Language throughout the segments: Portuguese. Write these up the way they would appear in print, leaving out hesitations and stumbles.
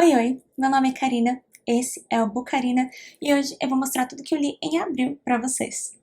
Oi, oi, meu nome é Karina, esse é o Bucarina e hoje eu vou mostrar tudo que eu li em abril pra vocês.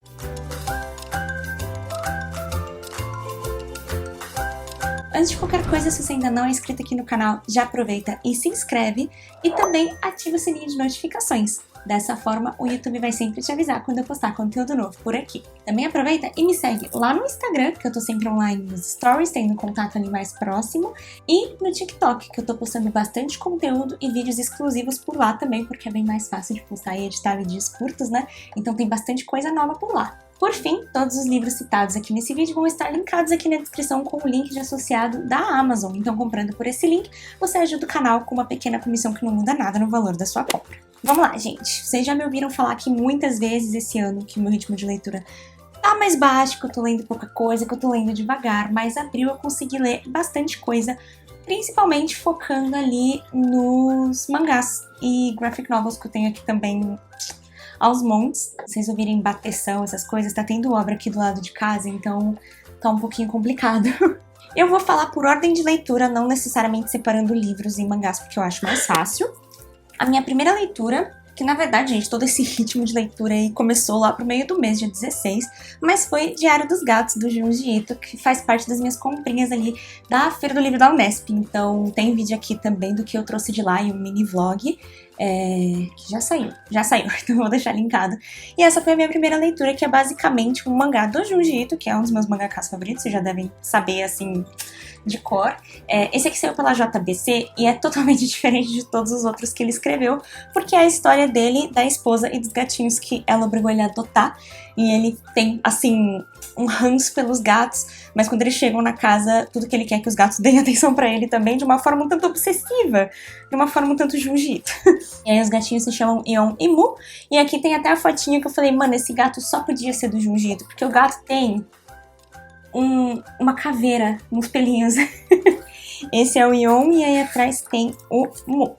Antes de qualquer coisa, se você ainda não é inscrito aqui no canal, já aproveita e se inscreve e também ativa o sininho de notificações. Dessa forma, o YouTube vai sempre te avisar quando eu postar conteúdo novo por aqui. Também aproveita e me segue lá no Instagram, que eu tô sempre online nos stories, tendo contato ali mais próximo, e no TikTok, que eu tô postando bastante conteúdo e vídeos exclusivos por lá também, porque é bem mais fácil de postar e editar vídeos curtos, né? Então tem bastante coisa nova por lá. Por fim, todos os livros citados aqui nesse vídeo vão estar linkados aqui na descrição com o link de associado da Amazon. Então, comprando por esse link, você ajuda o canal com uma pequena comissão que não muda nada no valor da sua compra. Vamos lá, gente. Vocês já me ouviram falar aqui muitas vezes esse ano que o meu ritmo de leitura tá mais baixo, que eu tô lendo pouca coisa, que eu tô lendo devagar, mas abril eu consegui ler bastante coisa, principalmente focando ali nos mangás e graphic novels que eu tenho aqui também aos montes. Se vocês ouvirem bateção, essas coisas, tá tendo obra aqui do lado de casa, então tá um pouquinho complicado. Eu vou falar por ordem de leitura, não necessariamente separando livros e mangás, porque eu acho mais fácil. A minha primeira leitura, que na verdade, gente, todo esse ritmo de leitura aí começou lá pro meio do mês, dia 16, mas foi Diário dos Gatos, do Junji Ito, que faz parte das minhas comprinhas ali da Feira do Livro da Unesp. Então tem vídeo aqui também do que eu trouxe de lá e um mini vlog, que já saiu, então eu vou deixar linkado. E essa foi a minha primeira leitura, que é basicamente um mangá do Junji Ito, que é um dos meus mangakas favoritos, vocês já devem saber, assim, de cor. Esse aqui saiu pela JBC e é totalmente diferente de todos os outros que ele escreveu, porque é a história dele, da esposa e dos gatinhos que ela obrigou ele a adotar. E ele tem, assim, um ranço pelos gatos, mas quando eles chegam na casa, tudo que ele quer é que os gatos deem atenção pra ele também, de uma forma um tanto obsessiva, de uma forma um tanto Junjito. E aí os gatinhos se chamam Ion e Mu, e aqui tem até a fotinha que eu falei, mano, esse gato só podia ser do Junjito, porque o gato tem uma caveira, uns pelinhos. Esse é o Ion e aí atrás tem o Mu.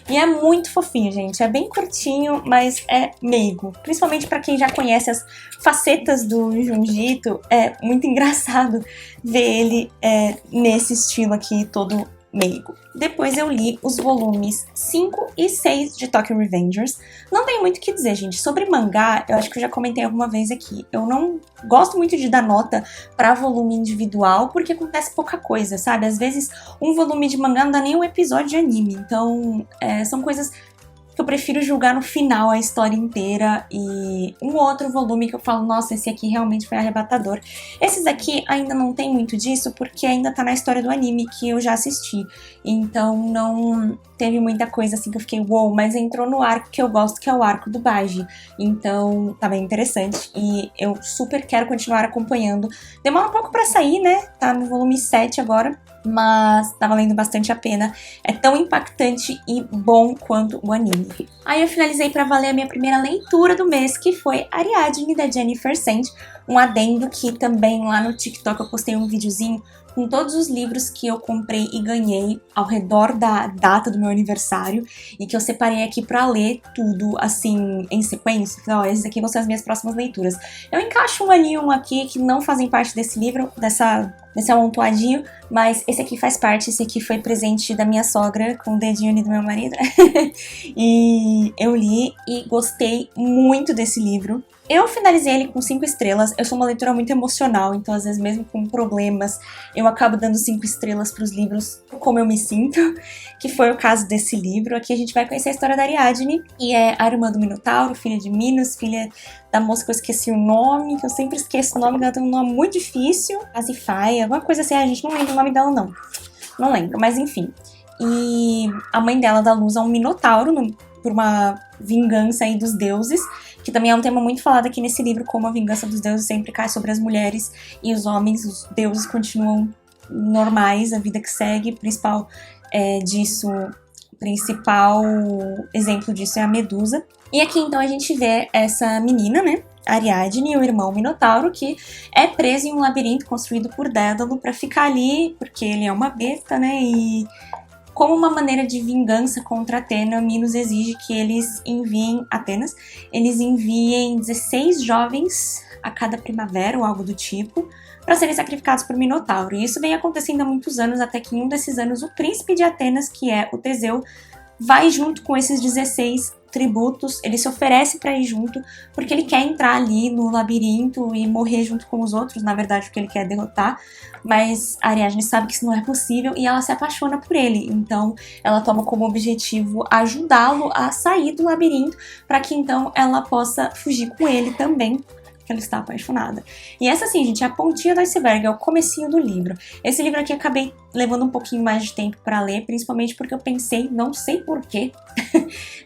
E é muito fofinho, gente. É bem curtinho, mas é meigo. Principalmente pra quem já conhece as facetas do Junji Ito, é muito engraçado ver ele nesse estilo aqui, todo meigo. Depois eu li os volumes 5 e 6 de Tokyo Revengers. Não tem muito o que dizer, gente. Sobre mangá, eu acho que eu já comentei alguma vez aqui. Eu não gosto muito de dar nota pra volume individual, porque acontece pouca coisa, sabe? Às vezes, um volume de mangá não dá nem um episódio de anime. Então, são coisas que eu prefiro julgar no final a história inteira, e um outro volume que eu falo, nossa, esse aqui realmente foi arrebatador. Esses aqui ainda não tem muito disso, porque ainda tá na história do anime que eu já assisti, então não teve muita coisa assim que eu fiquei wow, mas entrou no arco que eu gosto, que é o arco do Baji, então tá bem interessante e eu super quero continuar acompanhando. Demora um pouco pra sair, né, tá no volume 7 agora, mas tá valendo bastante a pena. É tão impactante e bom quanto o anime. Aí eu finalizei pra valer a minha primeira leitura do mês, que foi Ariadne, da Jennifer Saint. Um adendo que também lá no TikTok eu postei um videozinho com todos os livros que eu comprei e ganhei ao redor da data do meu aniversário e que eu separei aqui pra ler tudo, assim, em sequência. Ó, esses aqui vão ser as minhas próximas leituras. Eu encaixo um ali e um aqui que não fazem parte desse livro, desse amontoadinho, mas esse aqui faz parte, esse aqui foi presente da minha sogra com o dedinho ali do meu marido. E eu li e gostei muito desse livro. Eu finalizei ele com 5 estrelas, eu sou uma leitora muito emocional, então às vezes mesmo com problemas, eu acabo dando 5 estrelas para os livros como eu me sinto, que foi o caso desse livro. Aqui a gente vai conhecer a história da Ariadne, que é a irmã do Minotauro, filha de Minos, filha da moça que eu esqueci o nome, que eu sempre esqueço o nome, ela tem um nome muito difícil, Azifai, alguma coisa assim, a gente não lembra o nome dela não lembro, mas enfim. E a mãe dela dá luz a um Minotauro, por uma vingança aí dos deuses, que também é um tema muito falado aqui nesse livro, como a vingança dos deuses sempre cai sobre as mulheres e os homens, os deuses continuam normais, a vida que segue. O principal exemplo disso é a Medusa. E aqui então a gente vê essa menina, né, Ariadne, e o irmão Minotauro, que é preso em um labirinto construído por Dédalo pra ficar ali, porque ele é uma besta, né, e Como uma maneira de vingança contra Atena, Minos exige que eles enviem, Atenas, eles enviem 16 jovens a cada primavera ou algo do tipo, para serem sacrificados por Minotauro. E isso vem acontecendo há muitos anos, até que em um desses anos o príncipe de Atenas, que é o Teseu, vai junto com esses 16 tributos, ele se oferece para ir junto, porque ele quer entrar ali no labirinto e morrer junto com os outros, na verdade porque ele quer derrotar, mas a Ariadne sabe que isso não é possível e ela se apaixona por ele, então ela toma como objetivo ajudá-lo a sair do labirinto, para que então ela possa fugir com ele também, que ela está apaixonada. E essa, assim, gente, é a pontinha do iceberg, é o comecinho do livro. Esse livro aqui eu acabei levando um pouquinho mais de tempo para ler, principalmente porque eu pensei, não sei porquê,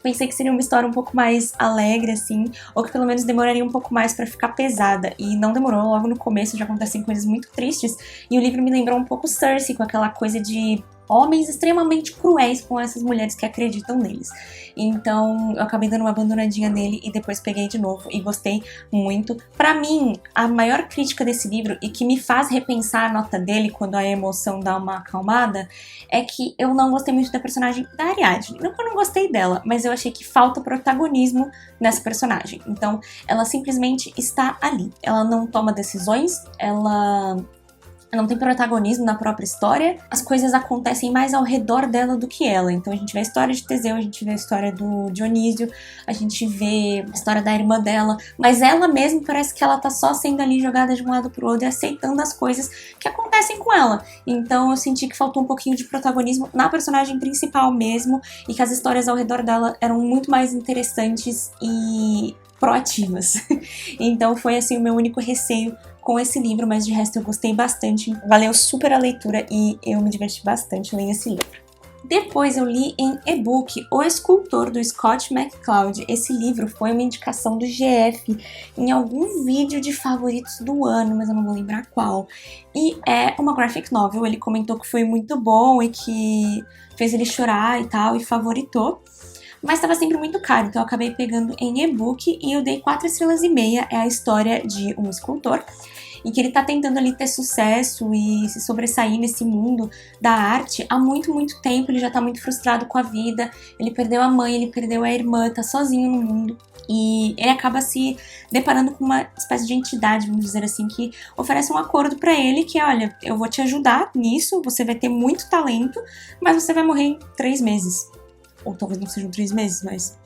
pensei que seria uma história um pouco mais alegre, assim, ou que pelo menos demoraria um pouco mais para ficar pesada, e não demorou. Logo no começo já acontecem coisas muito tristes, e o livro me lembrou um pouco Cersei, com aquela coisa de homens extremamente cruéis com essas mulheres que acreditam neles. Então eu acabei dando uma abandonadinha nele e depois peguei de novo e gostei muito. Pra mim, a maior crítica desse livro, e que me faz repensar a nota dele quando a emoção dá uma acalmada, é que eu não gostei muito da personagem da Ariadne. Não que eu não gostei dela, mas eu achei que falta protagonismo nessa personagem. Então ela simplesmente está ali. Ela não toma decisões, ela não tem protagonismo na própria história, as coisas acontecem mais ao redor dela do que ela. Então a gente vê a história de Teseu, a gente vê a história do Dionísio, a gente vê a história da irmã dela, mas ela mesma parece que ela tá só sendo ali jogada de um lado pro outro e aceitando as coisas que acontecem com ela. Então eu senti que faltou um pouquinho de protagonismo na personagem principal mesmo, e que as histórias ao redor dela eram muito mais interessantes e proativas. Então foi assim o meu único receio com esse livro, mas de resto eu gostei bastante, valeu super a leitura e eu me diverti bastante lendo esse livro. Depois eu li em e-book O Escultor, do Scott McCloud. Esse livro foi uma indicação do GF em algum vídeo de favoritos do ano, mas eu não vou lembrar qual. E é uma graphic novel, ele comentou que foi muito bom e que fez ele chorar e tal, e favoritou. Mas estava sempre muito caro, então eu acabei pegando em e-book e eu dei 4,5 estrelas. É a história de um escultor em que ele tá tentando ali ter sucesso e se sobressair nesse mundo da arte há muito, muito tempo. Ele já tá muito frustrado com a vida, ele perdeu a mãe, ele perdeu a irmã, tá sozinho no mundo. E ele acaba se deparando com uma espécie de entidade, vamos dizer assim, que oferece um acordo pra ele, que é, olha, eu vou te ajudar nisso, você vai ter muito talento, mas você vai morrer em 3 meses. Ou talvez não sejam 3 meses, mas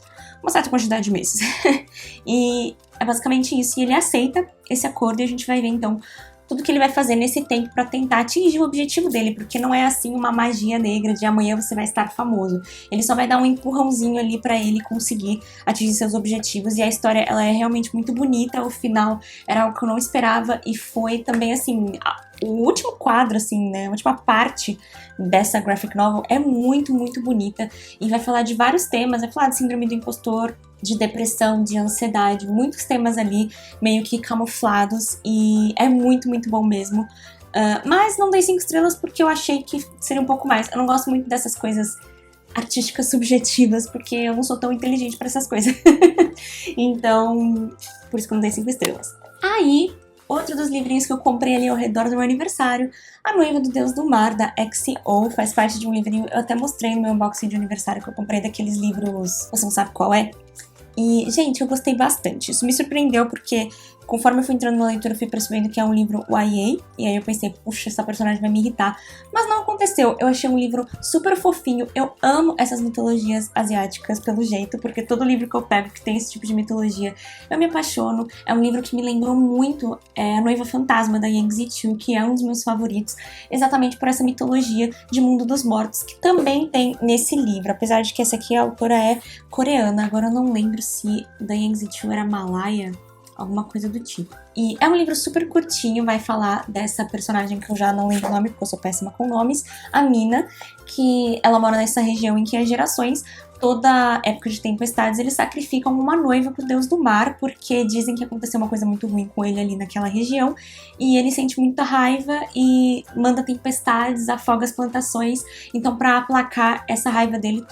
uma certa quantidade de meses. E é basicamente isso, e ele aceita esse acordo e a gente vai ver então tudo que ele vai fazer nesse tempo para tentar atingir o objetivo dele, porque não é assim uma magia negra de amanhã você vai estar famoso. Ele só vai dar um empurrãozinho ali para ele conseguir atingir seus objetivos, e a história ela é realmente muito bonita. O final era algo que eu não esperava e foi também assim, o último quadro, assim, né, a última parte dessa graphic novel é muito, muito bonita e vai falar de vários temas, vai falar de síndrome do impostor, de depressão, de ansiedade, muitos temas ali meio que camuflados, e é muito, muito bom mesmo. Mas não dei 5 estrelas porque eu achei que seria um pouco mais. Eu não gosto muito dessas coisas artísticas subjetivas, porque eu não sou tão inteligente para essas coisas. Então, por isso que eu não dei 5 estrelas. Aí, outro dos livrinhos que eu comprei ali ao redor do meu aniversário, A Noiva do Deus do Mar, da XO, faz parte de um livrinho, eu até mostrei no meu unboxing de aniversário, que eu comprei daqueles livros, você não sabe qual é? E, gente, eu gostei bastante. Isso me surpreendeu porque, conforme eu fui entrando na leitura, eu fui percebendo que é um livro YA, e aí eu pensei, puxa, essa personagem vai me irritar. Mas não aconteceu, eu achei um livro super fofinho. Eu amo essas mitologias asiáticas, pelo jeito, porque todo livro que eu pego que tem esse tipo de mitologia, eu me apaixono. É um livro que me lembrou muito A Noiva Fantasma, da Yang Zichu, que é um dos meus favoritos, exatamente por essa mitologia de mundo dos mortos, que também tem nesse livro, apesar de que essa aqui a autora é coreana. Agora eu não lembro se da Yang Zichu era malaya, alguma coisa do tipo. E é um livro super curtinho, vai falar dessa personagem que eu já não lembro o nome, porque eu sou péssima com nomes, a Mina, que ela mora nessa região em que há gerações, toda época de tempestades, eles sacrificam uma noiva pro deus do mar, porque dizem que aconteceu uma coisa muito ruim com ele ali naquela região, e ele sente muita raiva e manda tempestades, afoga as plantações. Então, para aplacar essa raiva dele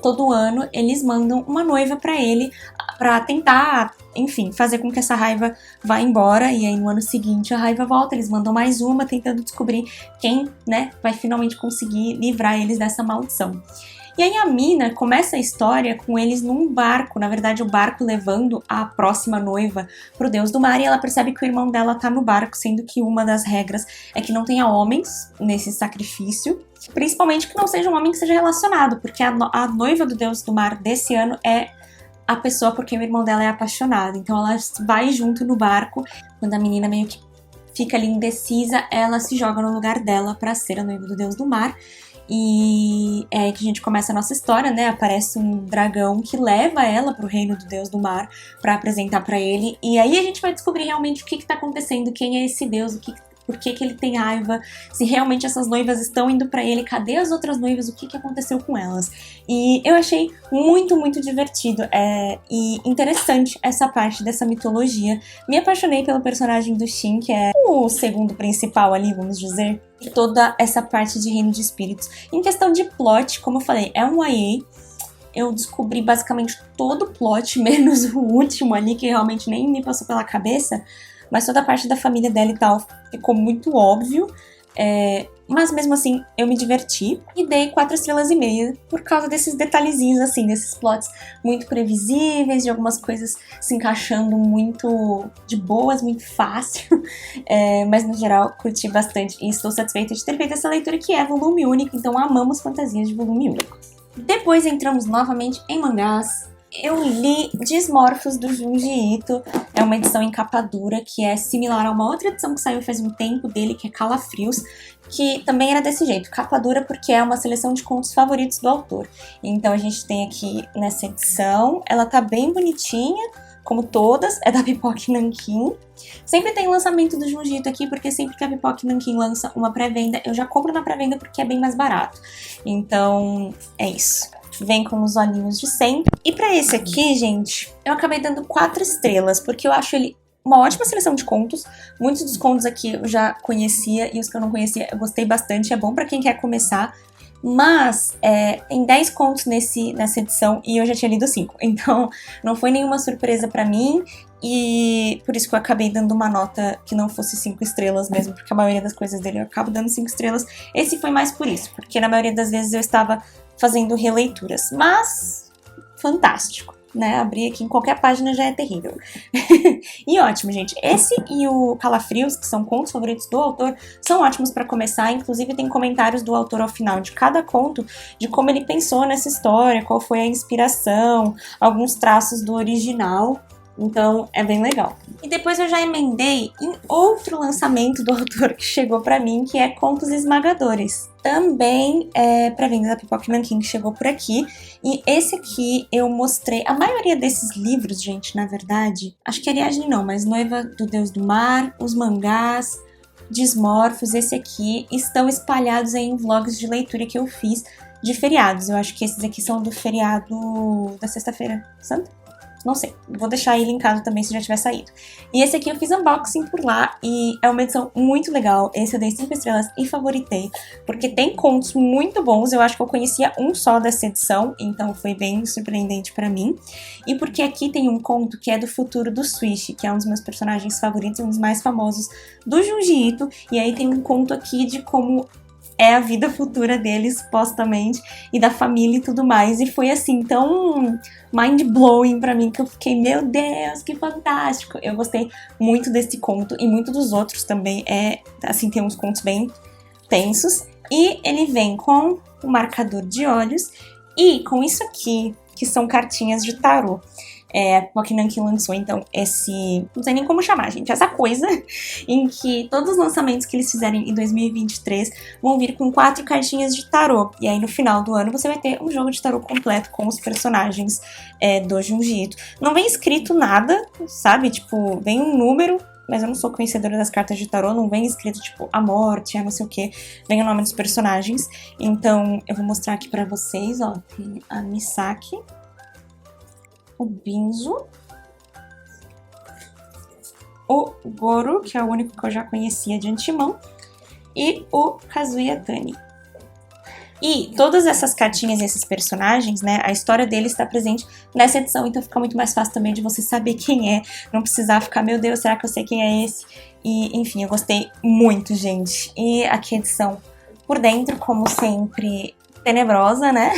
todo ano, eles mandam uma noiva para ele, para tentar, enfim, fazer com que essa raiva vá embora. embora, e aí no ano seguinte a raiva volta, eles mandam mais uma, tentando descobrir quem, né, vai finalmente conseguir livrar eles dessa maldição. E aí a Mina começa a história com eles num barco, na verdade o barco levando a próxima noiva pro deus do mar, e ela percebe que o irmão dela tá no barco, sendo que uma das regras é que não tenha homens nesse sacrifício, principalmente que não seja um homem que seja relacionado, porque a noiva do deus do mar desse ano é a pessoa por quem o irmão dela é apaixonado. Então ela vai junto no barco, quando a menina meio que fica ali indecisa, ela se joga no lugar dela pra ser a noiva do deus do mar. E é aí que a gente começa a nossa história, né? Aparece um dragão que leva ela pro reino do deus do mar pra apresentar pra ele. E aí a gente vai descobrir realmente o que tá acontecendo, quem é esse deus, por que ele tem raiva, se realmente essas noivas estão indo pra ele, cadê as outras noivas, o que aconteceu com elas. E eu achei muito, muito divertido e interessante essa parte dessa mitologia. Me apaixonei pelo personagem do Shin, que é o segundo principal ali, vamos dizer, de toda essa parte de reino de espíritos. Em questão de plot, como eu falei, é um YA. Eu descobri basicamente todo o plot, menos o último ali, que realmente nem me passou pela cabeça. Mas toda a parte da família dela e tal ficou muito óbvio. Mas mesmo assim, eu me diverti e dei 4,5 estrelas por causa desses detalhezinhos, assim, desses plots muito previsíveis, de algumas coisas se encaixando muito de boas, muito fácil. Mas no geral, curti bastante e estou satisfeita de ter feito essa leitura, que é volume único, então amamos fantasias de volume único. Depois entramos novamente em mangás. Eu li Desmorphos do Junji Ito, é uma edição em capa dura que é similar a uma outra edição que saiu faz um tempo dele, que é Calafrios, que também era desse jeito, capa dura, porque é uma seleção de contos favoritos do autor. Então a gente tem aqui nessa edição, ela tá bem bonitinha, como todas, é da Pipoca Nankin. Sempre tem lançamento do Junji Ito aqui, porque sempre que a Pipoca Nankin lança uma pré-venda, eu já compro na pré-venda porque é bem mais barato. Então, é isso. Vem com os olhinhos de sempre. E pra esse aqui, gente, eu acabei dando 4 estrelas, porque eu acho ele uma ótima seleção de contos. Muitos dos contos aqui eu já conhecia, e os que eu não conhecia eu gostei bastante. É bom pra quem quer começar. Mas tem 10 contos nessa edição e eu já tinha lido 5. Então não foi nenhuma surpresa pra mim. E por isso que eu acabei dando uma nota que não fosse 5 estrelas mesmo, porque a maioria das coisas dele eu acabo dando 5 estrelas. Esse foi mais por isso, porque na maioria das vezes eu estava fazendo releituras. Mas, fantástico, né? Abrir aqui em qualquer página já é terrível. E ótimo, gente. Esse e o Calafrios, que são contos favoritos do autor, são ótimos para começar. Inclusive tem comentários do autor ao final de cada conto, de como ele pensou nessa história, qual foi a inspiração, alguns traços do original. Então, é bem legal. E depois eu já emendei em outro lançamento do autor que chegou pra mim, que é Contos Esmagadores. Também é pré-venda da Pipoca Nankin, que chegou por aqui. E esse aqui eu mostrei... A maioria desses livros, gente, na verdade... Acho que Ariadne não, mas Noiva do Deus do Mar, os mangás, Desmorphos, esse aqui, estão espalhados aí em vlogs de leitura que eu fiz de feriados. Eu acho que esses aqui são do feriado da Sexta-feira Santa? Não sei, vou deixar aí linkado também se já tiver saído. E esse aqui eu fiz unboxing por lá e é uma edição muito legal. Esse eu dei 5 estrelas e favoritei, porque tem contos muito bons. Eu acho que eu conhecia um só dessa edição, então foi bem surpreendente pra mim. E porque aqui tem um conto que é do futuro do Swish, que é um dos meus personagens favoritos, um dos mais famosos do Junji Ito. E aí tem um conto aqui de como é a vida futura dele, supostamente, e da família e tudo mais. E foi assim, tão mind-blowing pra mim, que eu fiquei, meu Deus, que fantástico! Eu gostei muito desse conto, e muito dos outros também. Assim, tem uns contos bem tensos. E ele vem com o marcador de olhos, e com isso aqui, que são cartinhas de tarô. A Pipoca Nankin lançou, então, não sei nem como chamar, gente, essa coisa em que todos os lançamentos que eles fizerem em 2023 vão vir com 4 cartinhas de tarô. E aí, no final do ano, você vai ter um jogo de tarô completo com os personagens do Junji Ito. Não vem escrito nada, sabe? Tipo, vem um número, mas eu não sou conhecedora das cartas de tarô, não vem escrito, tipo, a morte, a não sei o que, vem o nome dos personagens. Então, eu vou mostrar aqui pra vocês, ó, tem a Misaki, o Binzo, o Goro, que é o único que eu já conhecia de antemão, e o Kazuya Tani. E todas essas cartinhas e esses personagens, né, a história deles está presente nessa edição, então fica muito mais fácil também de você saber quem é, não precisar ficar, meu Deus, será que eu sei quem é esse? E, enfim, eu gostei muito, gente. E aqui a edição por dentro, como sempre, tenebrosa, né?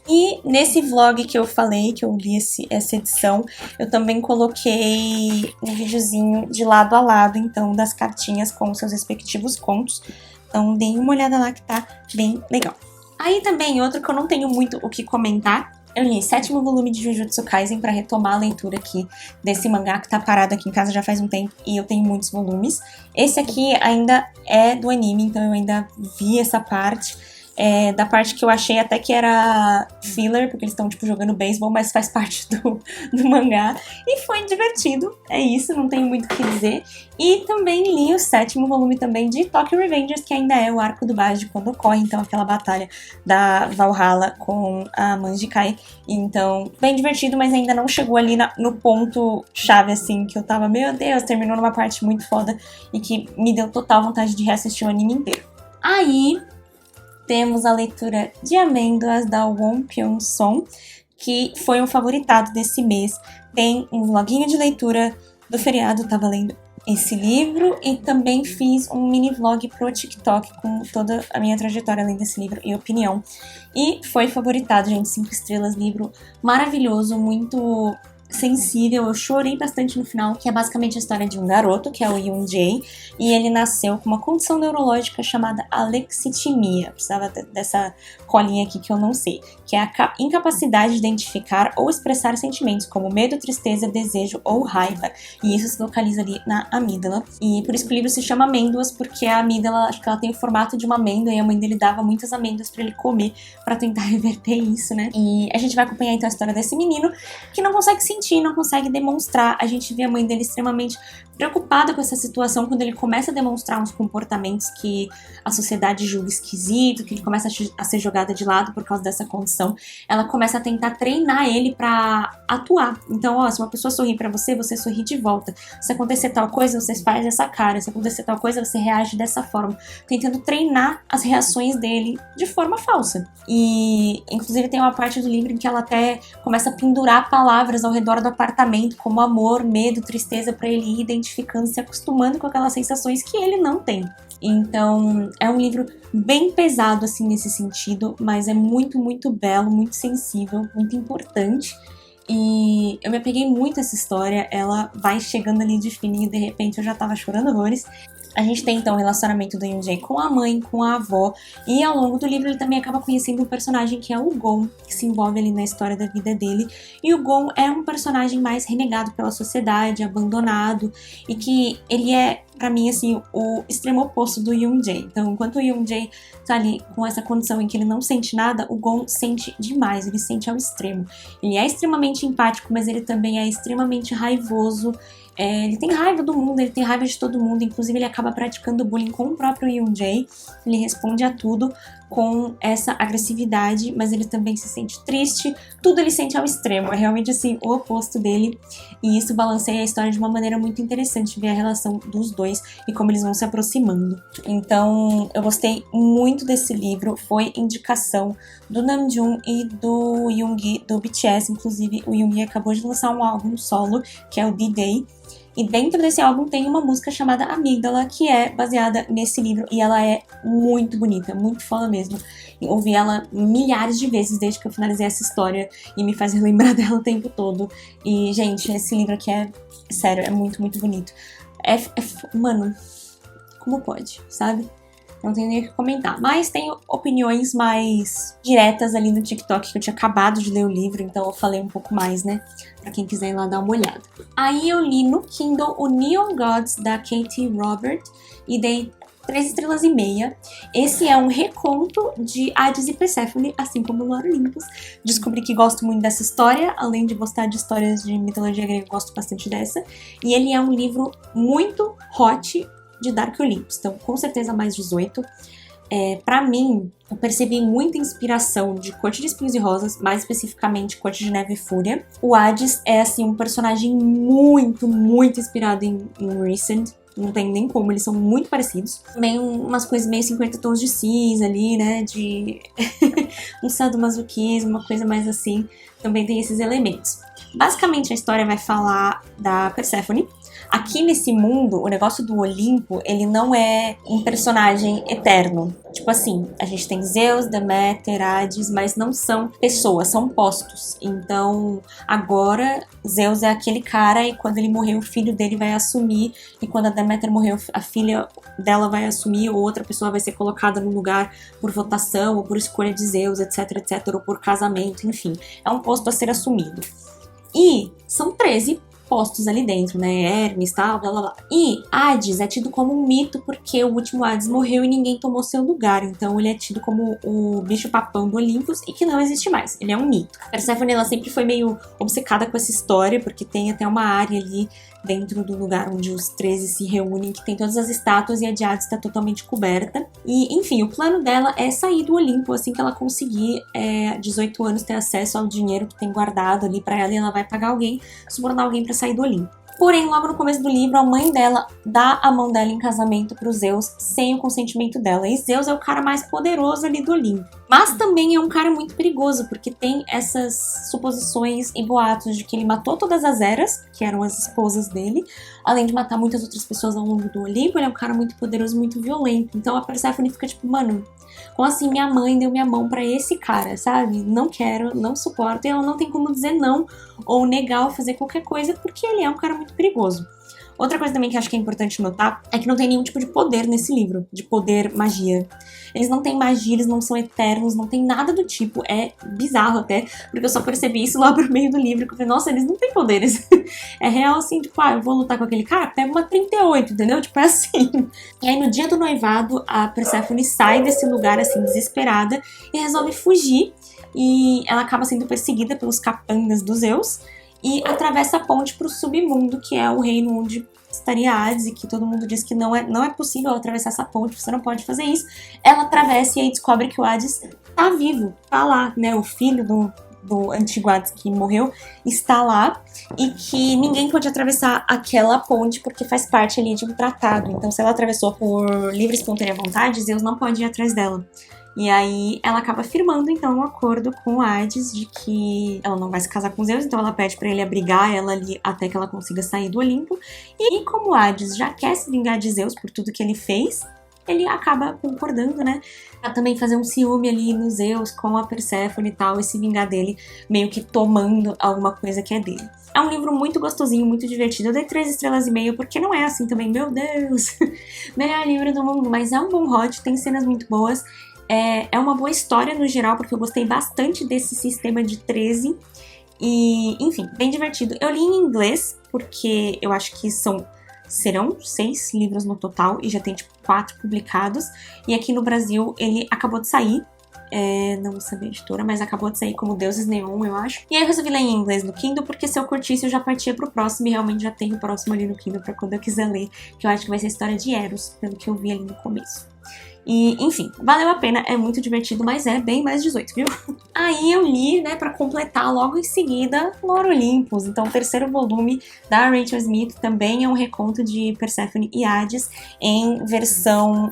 E nesse vlog que eu falei, que eu li essa edição, eu também coloquei um videozinho de lado a lado, então, das cartinhas com seus respectivos contos. Então, deem uma olhada lá que tá bem legal. Aí também, outro que eu não tenho muito o que comentar, eu li 7º volume de Jujutsu Kaisen pra retomar a leitura aqui desse mangá que tá parado aqui em casa já faz um tempo e eu tenho muitos volumes. Esse aqui ainda é do anime, então eu ainda vi essa parte. Da parte que eu achei até que era filler, porque eles estão, tipo, jogando beisebol, mas faz parte do mangá. E foi divertido, é isso, não tenho muito o que dizer. E também li o 7º volume também de Tokyo Revengers, que ainda é o arco do Baji quando ocorre, então, aquela batalha da Valhalla com a Manjikai. Então, bem divertido, mas ainda não chegou ali no ponto chave, assim, que eu tava, meu Deus, terminou numa parte muito foda e que me deu total vontade de reassistir o anime inteiro. Aí temos a leitura de Amêndoas, da Won Pyung-song, que foi um favoritado desse mês. Tem um vloguinho de leitura do feriado, tava lendo esse livro, e também fiz um mini vlog pro TikTok com toda a minha trajetória além desse livro e opinião. E foi favoritado, gente, 5 estrelas, livro maravilhoso, muito sensível, eu chorei bastante no final, que é basicamente a história de um garoto, que é o Yoon Jae, e ele nasceu com uma condição neurológica chamada alexitimia, precisava dessa colinha aqui que eu não sei, que é a incapacidade de identificar ou expressar sentimentos como medo, tristeza, desejo ou raiva, e isso se localiza ali na amígdala, e por isso que o livro se chama Amêndoas, porque a amígdala, acho que ela tem o formato de uma amêndoa, e a mãe dele dava muitas amêndoas pra ele comer, pra tentar reverter isso, né, e a gente vai acompanhar então a história desse menino, que não consegue sentir, não consegue demonstrar. A gente vê a mãe dele extremamente preocupada com essa situação quando ele começa a demonstrar uns comportamentos que a sociedade julga esquisito, que ele começa a ser jogado de lado por causa dessa condição. Ela começa a tentar treinar ele pra atuar. Então, ó, se uma pessoa sorrir pra você, você sorri de volta. Se acontecer tal coisa, você faz essa cara. Se acontecer tal coisa, você reage dessa forma. Tentando treinar as reações dele de forma falsa. E, inclusive, tem uma parte do livro em que ela até começa a pendurar palavras ao redor do apartamento, como amor, medo, tristeza, pra ele ir identificando, se acostumando com aquelas sensações que ele não tem. Então, é um livro bem pesado, assim, nesse sentido, mas é muito, muito belo, muito sensível, muito importante. E eu me apeguei muito a essa história, ela vai chegando ali de fininho, de repente eu já tava chorando horrores. A gente tem então o relacionamento do Yoon Jae com a mãe, com a avó, e ao longo do livro ele também acaba conhecendo um personagem que é o Gon, que se envolve ali na história da vida dele. E o Gon é um personagem mais renegado pela sociedade, abandonado, e que ele é, pra mim, assim, o extremo oposto do Yoon Jae. Então, enquanto o Yoon Jae tá ali com essa condição em que ele não sente nada, o Gon sente demais, ele sente ao extremo. Ele é extremamente empático, mas ele também é extremamente raivoso. Ele tem raiva do mundo, ele tem raiva de todo mundo, inclusive ele acaba praticando bullying com o próprio Yoon Jae, ele responde a tudo com essa agressividade, mas ele também se sente triste, tudo ele sente ao extremo, é realmente assim o oposto dele, e isso balanceia a história de uma maneira muito interessante, ver a relação dos dois e como eles vão se aproximando. Então eu gostei muito desse livro, foi indicação do Namjoon e do Yoongi do BTS, inclusive o Yoongi acabou de lançar um álbum solo, que é o D-Day, e dentro desse álbum tem uma música chamada Amígdala, que é baseada nesse livro, e ela é muito bonita, muito foda mesmo. Eu ouvi ela milhares de vezes desde que eu finalizei essa história, e me faz relembrar dela o tempo todo. E, gente, esse livro aqui é, sério, é muito, muito bonito. Mano, como pode, sabe? Não tenho nem o que comentar. Mas tenho opiniões mais diretas ali no TikTok, que eu tinha acabado de ler o livro, então eu falei um pouco mais, né? Pra quem quiser ir lá dar uma olhada. Aí eu li no Kindle o Neon Gods, da Katie Robert, e dei 3 estrelas e meia. Esse é um reconto de Hades e Perséfone, assim como Lore Olympus. Descobri que gosto muito dessa história, além de gostar de histórias de mitologia grega, gosto bastante dessa. E ele é um livro muito hot de Dark Olympus, então com certeza mais 18. Pra mim, eu percebi muita inspiração de Corte de Espinhos e Rosas, mais especificamente Corte de Neve e Fúria. O Hades é, assim, um personagem muito, muito inspirado em Recent. Não tem nem como, eles são muito parecidos. Também umas coisas meio 50 tons de cinza ali, né? De um sadomasoquismo, uma coisa mais assim. Também tem esses elementos. Basicamente, a história vai falar da Perséfone. Aqui nesse mundo, o negócio do Olimpo, ele não é um personagem eterno. Tipo assim, a gente tem Zeus, Deméter, Hades, mas não são pessoas, são postos. Então, agora, Zeus é aquele cara e quando ele morrer, o filho dele vai assumir. E quando a Deméter morrer, a filha dela vai assumir, ou outra pessoa vai ser colocada no lugar por votação, ou por escolha de Zeus, etc, etc, ou por casamento, enfim. É um posto a ser assumido. E são 13 postos ali dentro, né? Hermes, tal, blá blá blá. E Hades é tido como um mito porque o último Hades morreu e ninguém tomou seu lugar. Então ele é tido como o bicho papão do Olympus e que não existe mais. Ele é um mito. Perséfone, ela sempre foi meio obcecada com essa história, porque tem até uma área ali dentro do lugar onde os 13 se reúnem, que tem todas as estátuas e a de Hades está totalmente coberta. E, enfim, o plano dela é sair do Olimpo assim que ela conseguir 18 anos, ter acesso ao dinheiro que tem guardado ali pra ela, e ela vai pagar alguém, subornar alguém pra sair do Olimpo. Porém, logo no começo do livro, a mãe dela dá a mão dela em casamento pro Zeus sem o consentimento dela. E Zeus é o cara mais poderoso ali do Olimpo. Mas também é um cara muito perigoso, porque tem essas suposições e boatos de que ele matou todas as Heras, que eram as esposas dele, além de matar muitas outras pessoas ao longo do Olimpo. Ele é um cara muito poderoso, muito violento. Então a Perséfone fica tipo, mano, como assim minha mãe deu minha mão pra esse cara, sabe? Não quero, não suporto, e ela não tem como dizer não ou negar ou fazer qualquer coisa, porque ele é um cara muito perigoso. Outra coisa também que acho que é importante notar é que não tem nenhum tipo de poder nesse livro, de poder, magia. Eles não têm magia, eles não são eternos, não tem nada do tipo. É bizarro até, porque eu só percebi isso lá pro meio do livro, que eu falei, nossa, eles não têm poderes. É real assim, tipo, eu vou lutar com aquele cara, pega uma 38, entendeu? Tipo, é assim. E aí no dia do noivado, a Perséfone sai desse lugar assim, desesperada, e resolve fugir. E ela acaba sendo perseguida pelos capangas dos Zeus, e atravessa a ponte para o submundo, que é o reino onde estaria Hades, e que todo mundo diz que não é possível atravessar essa ponte, você não pode fazer isso. Ela atravessa e aí descobre que o Hades tá vivo, tá lá, né? O filho do antigo Hades que morreu está lá, e que ninguém pode atravessar aquela ponte porque faz parte ali de um tratado. Então, se ela atravessou por livre e espontânea vontade, Zeus não pode ir atrás dela. E aí ela acaba firmando então um acordo com Hades de que ela não vai se casar com Zeus, então ela pede pra ele abrigar ela ali até que ela consiga sair do Olimpo. E como Hades já quer se vingar de Zeus por tudo que ele fez, ele acaba concordando, né? Pra também fazer um ciúme ali no Zeus com a Perséfone e tal, e se vingar dele, meio que tomando alguma coisa que é dele. É um livro muito gostosinho, muito divertido. Eu dei 3,5 estrelas porque não é assim também, meu Deus, melhor livro do mundo, mas é um bom hot, tem cenas muito boas. É uma boa história no geral, porque eu gostei bastante desse sistema de 13. E, enfim, bem divertido. Eu li em inglês, porque eu acho que serão 6 livros no total, e já tem, tipo, 4 publicados. E aqui no Brasil, ele acabou de sair. Não vou saber a editora, mas acabou de sair como Deuses Neon, eu acho. E aí eu resolvi ler em inglês no Kindle, porque se eu curtisse, eu já partia pro próximo, e realmente já tenho o próximo ali no Kindle pra quando eu quiser ler, que eu acho que vai ser a história de Eros, pelo que eu vi ali no começo. E, enfim, valeu a pena, é muito divertido, mas é bem mais 18, viu? Aí eu li, né, pra completar logo em seguida Lore Olympus. Então o terceiro volume da Rachel Smith também é um reconto de Perséfone e Hades em versão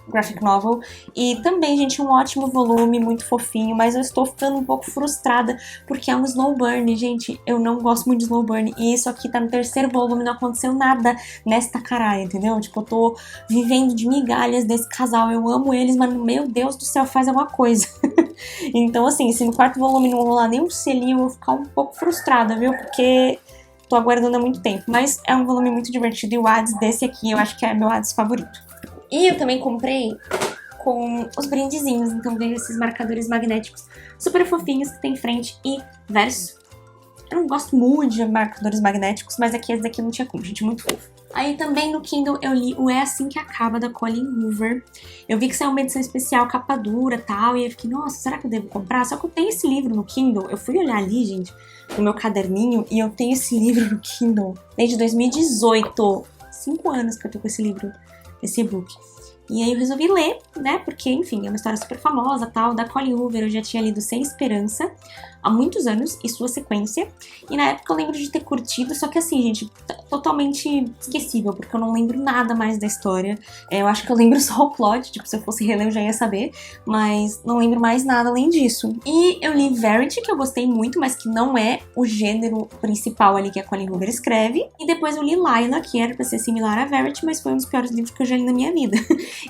graphic novel. E também, gente, um ótimo volume, muito fofinho, mas eu estou ficando um pouco frustrada porque é um slow burn, gente. Eu não gosto muito de slow burn, e isso aqui tá no terceiro volume, não aconteceu nada nesta caralho, entendeu? Tipo, eu tô vivendo de migalhas desse casal, eu amo eles, mas meu Deus do céu, faz alguma coisa. Então, assim, se no quarto volume não rolar nenhum selinho, eu vou ficar um pouco frustrada, viu? Porque tô aguardando há muito tempo. Mas é um volume muito divertido, e o Hades desse aqui eu acho que é meu Hades favorito. E eu também comprei com os brindezinhos, então veio esses marcadores magnéticos super fofinhos que tem frente e verso. Eu não gosto muito de marcadores magnéticos, mas aqui esse daqui não tinha como, gente, muito fofo. Aí também no Kindle eu li o É Assim Que Acaba, da Colleen Hoover. Eu vi que saiu uma edição especial, capa dura e tal, e eu fiquei, nossa, será que eu devo comprar? Só que eu tenho esse livro no Kindle, eu fui olhar ali, gente, no meu caderninho, e eu tenho esse livro no Kindle desde 2018. 5 anos que eu tô com esse livro, esse e-book. E aí eu resolvi ler, né, porque, enfim, é uma história super famosa, tal, da Colleen Hoover. Eu já tinha lido Sem Esperança, há muitos anos, e sua sequência. E na época eu lembro de ter curtido, só que assim, gente, totalmente esquecível, porque eu não lembro nada mais da história. Eu acho que eu lembro só o plot, tipo, se eu fosse reler eu já ia saber, mas não lembro mais nada além disso. E eu li Verity, que eu gostei muito, mas que não é o gênero principal ali que a Colleen Hoover escreve. E depois eu li Lila, que era pra ser similar a Verity, mas foi um dos piores livros que eu já li na minha vida.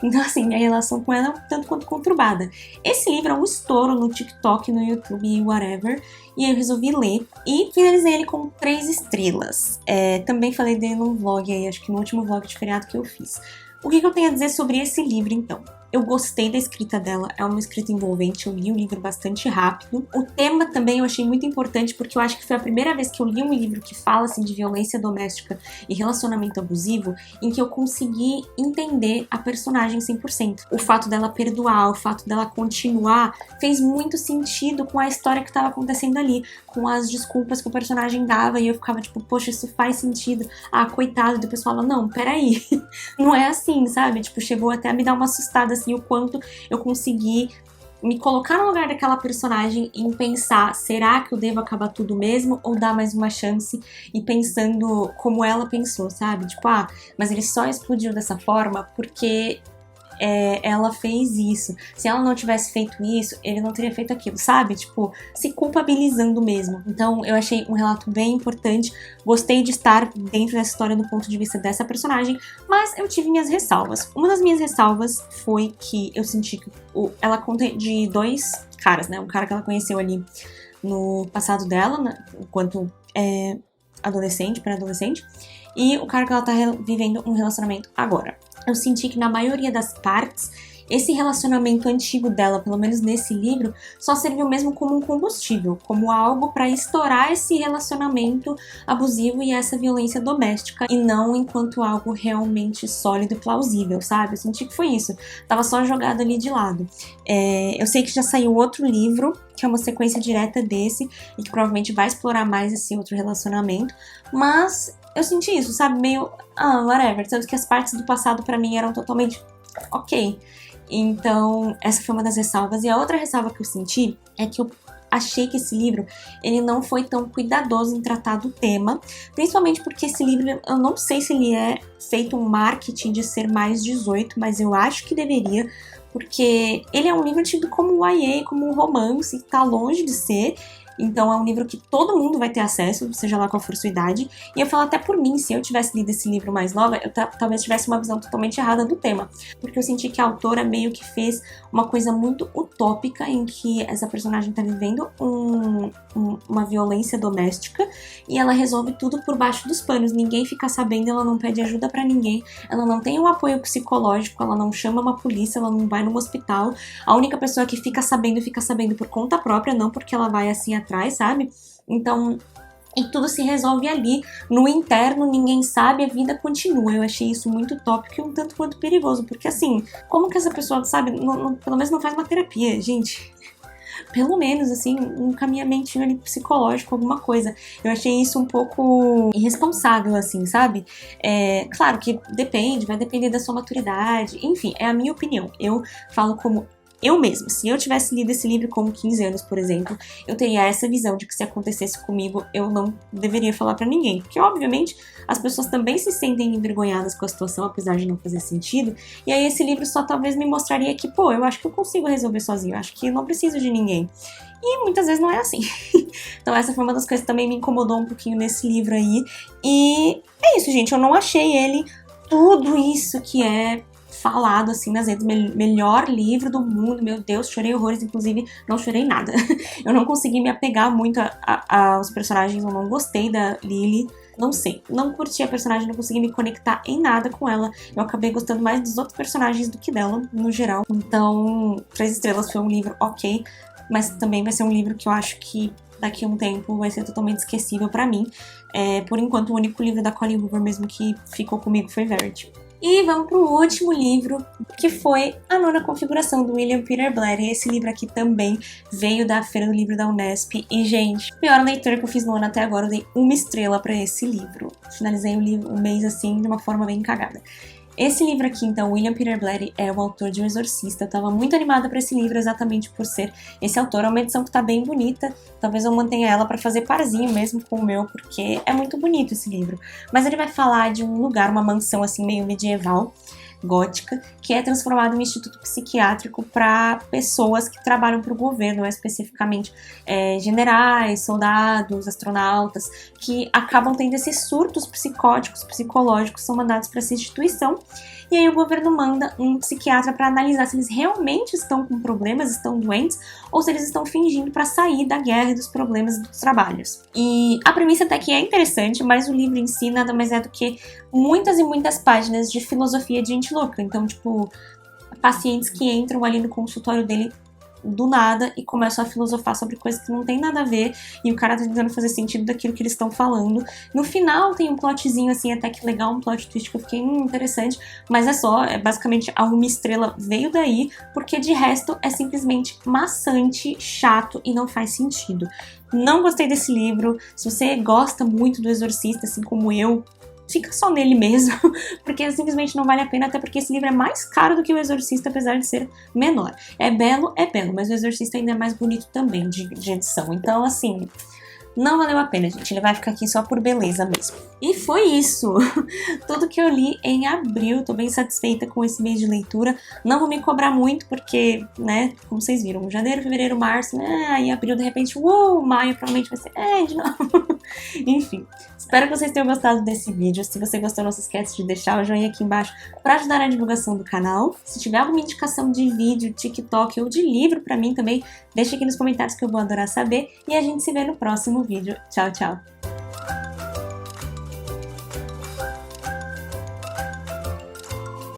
Então, assim, minha relação com ela é um tanto quanto conturbada. Esse livro é um estouro no TikTok, no YouTube e whatever. E eu resolvi ler e finalizei ele com 3 estrelas. Também falei dele num vlog aí, acho que no último vlog de feriado que eu fiz. O que eu tenho a dizer sobre esse livro, então? Eu gostei da escrita dela, é uma escrita envolvente, eu li o livro bastante rápido. O tema também eu achei muito importante, porque eu acho que foi a primeira vez que eu li um livro que fala assim, de violência doméstica e relacionamento abusivo, em que eu consegui entender a personagem 100%. O fato dela perdoar, o fato dela continuar, fez muito sentido com a história que estava acontecendo ali, com as desculpas que o personagem dava, e eu ficava tipo, poxa, isso faz sentido. Ah, coitado, depois fala, não, peraí, não é assim, sabe? Tipo, chegou até a me dar uma assustada, assim, o quanto eu consegui me colocar no lugar daquela personagem e pensar, será que eu devo acabar tudo mesmo ou dar mais uma chance? E pensando como ela pensou, sabe? Tipo, mas ele só explodiu dessa forma porque ela fez isso. Se ela não tivesse feito isso, ele não teria feito aquilo, sabe? Tipo, se culpabilizando mesmo. Então, eu achei um relato bem importante. Gostei de estar dentro dessa história do ponto de vista dessa personagem, mas eu tive minhas ressalvas. Uma das minhas ressalvas foi que eu senti que ela conta de 2 caras, né? Um cara que ela conheceu ali no passado dela, né? Enquanto adolescente, pré-adolescente, e o cara que ela tá vivendo um relacionamento agora. Eu senti que na maioria das partes, esse relacionamento antigo dela, pelo menos nesse livro, só serviu mesmo como um combustível, como algo pra estourar esse relacionamento abusivo e essa violência doméstica, e não enquanto algo realmente sólido e plausível, sabe? Eu senti que foi isso. Tava só jogado ali de lado. Eu sei que já saiu outro livro, que é uma sequência direta desse, e que provavelmente vai explorar mais esse outro relacionamento, mas eu senti isso, sabe? Meio, whatever. Tanto que as partes do passado pra mim eram totalmente ok. Então, essa foi uma das ressalvas. E a outra ressalva que eu senti é que eu achei que esse livro, ele não foi tão cuidadoso em tratar do tema, principalmente porque esse livro, eu não sei se ele é feito um marketing de ser mais 18, mas eu acho que deveria, porque ele é um livro tido como YA, como um romance, e tá longe de ser. Então é um livro que todo mundo vai ter acesso, seja lá qual for sua idade. E eu falo até por mim, se eu tivesse lido esse livro mais nova, eu talvez tivesse uma visão totalmente errada do tema. Porque eu senti que a autora meio que fez uma coisa muito utópica em que essa personagem tá vivendo uma violência doméstica e ela resolve tudo por baixo dos panos. Ninguém fica sabendo, ela não pede ajuda pra ninguém, ela não tem um apoio psicológico, ela não chama uma polícia, ela não vai no hospital. A única pessoa que fica sabendo por conta própria, não porque ela vai assim atrás, sabe? Então, e tudo se resolve ali, no interno, ninguém sabe, a vida continua. Eu achei isso muito tópico e um tanto quanto perigoso, porque assim, como que essa pessoa, sabe, pelo menos não faz uma terapia, gente? Pelo menos, assim, um caminhamentinho ali psicológico, alguma coisa. Eu achei isso um pouco irresponsável, assim, sabe? Claro que depende, vai depender da sua maturidade, enfim, é a minha opinião. Eu falo como eu mesma, se eu tivesse lido esse livro com 15 anos, por exemplo, eu teria essa visão de que se acontecesse comigo, eu não deveria falar pra ninguém. Porque, obviamente, as pessoas também se sentem envergonhadas com a situação, apesar de não fazer sentido. E aí esse livro só talvez me mostraria que, pô, eu acho que eu consigo resolver sozinho, eu acho que eu não preciso de ninguém. E muitas vezes não é assim. Então essa foi uma das coisas que também me incomodou um pouquinho nesse livro aí. E é isso, gente, eu não achei ele tudo isso que é falado assim nas redes, melhor livro do mundo, meu Deus, chorei horrores, inclusive não chorei nada. Eu não consegui me apegar muito aos personagens, eu não gostei da Lily, não sei, não curti a personagem, não consegui me conectar em nada com ela, eu acabei gostando mais dos outros personagens do que dela, no geral. Então, 3 estrelas foi um livro ok, mas também vai ser um livro que eu acho que daqui a um tempo vai ser totalmente esquecível pra mim. Por enquanto, o único livro da Colleen Hoover mesmo que ficou comigo foi Verity. E vamos pro último livro, que foi A Nona Configuração, do William Peter Blatty. Esse livro aqui também veio da Feira do Livro da Unesp. E, gente, pior leitura que eu fiz no ano até agora, eu dei 1 estrela pra esse livro. Finalizei o mês, assim, de uma forma bem cagada. Esse livro aqui, então, William Peter Blatty é o autor de O Exorcista. Eu tava muito animada pra esse livro exatamente por ser esse autor. É uma edição que tá bem bonita, talvez eu mantenha ela pra fazer parzinho mesmo com o meu, porque é muito bonito esse livro. Mas ele vai falar de um lugar, uma mansão assim meio medieval, gótica, que é transformado em um instituto psiquiátrico para pessoas que trabalham para o governo, especificamente generais, soldados, astronautas, que acabam tendo esses surtos psicóticos, psicológicos, são mandados para essa instituição, e aí o governo manda um psiquiatra para analisar se eles realmente estão com problemas, estão doentes, ou se eles estão fingindo para sair da guerra e dos problemas dos trabalhos. E a premissa até que é interessante, mas o livro em si nada mais é do que muitas e muitas páginas de filosofia de gente louca. Então, tipo, pacientes que entram ali no consultório dele do nada e começam a filosofar sobre coisas que não tem nada a ver, e o cara tá tentando fazer sentido daquilo que eles estão falando. No final tem um plotzinho assim, até que legal, um plot twist que eu fiquei interessante, mas basicamente a Uma Estrela veio daí, porque de resto é simplesmente maçante, chato e não faz sentido. Não gostei desse livro. Se você gosta muito do Exorcista, assim como eu, fica só nele mesmo, porque simplesmente não vale a pena, até porque esse livro é mais caro do que o Exorcista, apesar de ser menor. É belo, mas o Exorcista ainda é mais bonito também de edição. Então, assim, não valeu a pena, gente. Ele vai ficar aqui só por beleza mesmo. E foi isso! Tudo que eu li em abril. Tô bem satisfeita com esse mês de leitura. Não vou me cobrar muito, porque, né, como vocês viram, janeiro, fevereiro, março, aí abril, de repente, maio provavelmente vai ser, de novo. Enfim, espero que vocês tenham gostado desse vídeo. Se você gostou, não se esquece de deixar o joinha aqui embaixo para ajudar na divulgação do canal. Se tiver alguma indicação de vídeo, TikTok ou de livro pra mim também, deixa aqui nos comentários que eu vou adorar saber. E a gente se vê no próximo vídeo. Tchau, tchau!